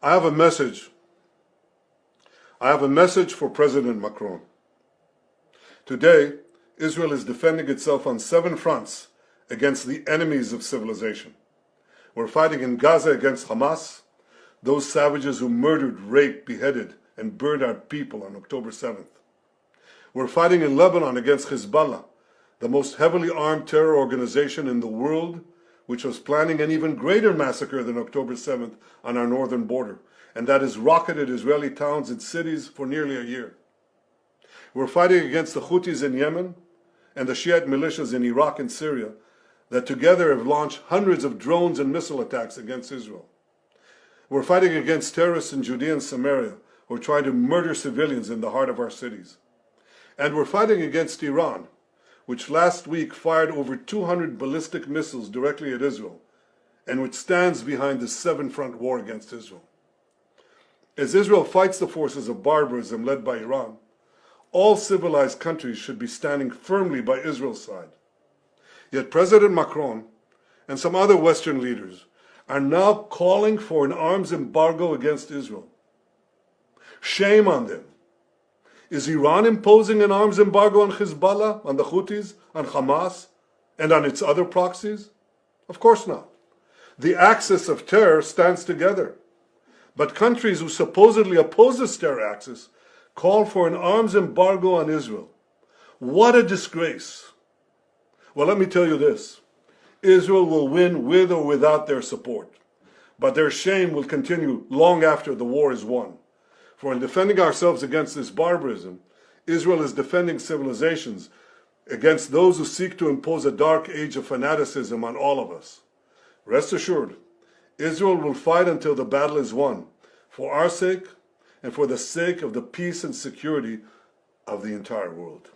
I have a message. I have a message for President Macron. Today, Israel is defending itself on 7 fronts against the enemies of civilization. We're fighting in Gaza against Hamas, those savages who murdered, raped, beheaded, and burned our people on October 7th. We're fighting in Lebanon against Hezbollah, the most heavily armed terror organization in the world, which was planning an even greater massacre than October 7th on our northern border, and that has rocketed Israeli towns and cities for nearly a year. We're fighting against the Houthis in Yemen and the Shiite militias in Iraq and Syria that together have launched hundreds of drones and missile attacks against Israel. We're fighting against terrorists in Judea and Samaria who are trying to murder civilians in the heart of our cities. And we're fighting against Iran, which last week fired over 200 ballistic missiles directly at Israel, and which stands behind the 7-front war against Israel. As Israel fights the forces of barbarism led by Iran, all civilized countries should be standing firmly by Israel's side. Yet President Macron and some other Western leaders are now calling for an arms embargo against Israel. Shame on them. Is Iran imposing an arms embargo on Hezbollah, on the Houthis, on Hamas, and on its other proxies? Of course not. The axis of terror stands together. But countries who supposedly oppose this terror axis call for an arms embargo on Israel. What a disgrace. Well, let me tell you this. Israel will win with or without their support. But their shame will continue long after the war is won. For in defending ourselves against this barbarism, Israel is defending civilizations against those who seek to impose a dark age of fanaticism on all of us. Rest assured, Israel will fight until the battle is won, for our sake and for the sake of the peace and security of the entire world.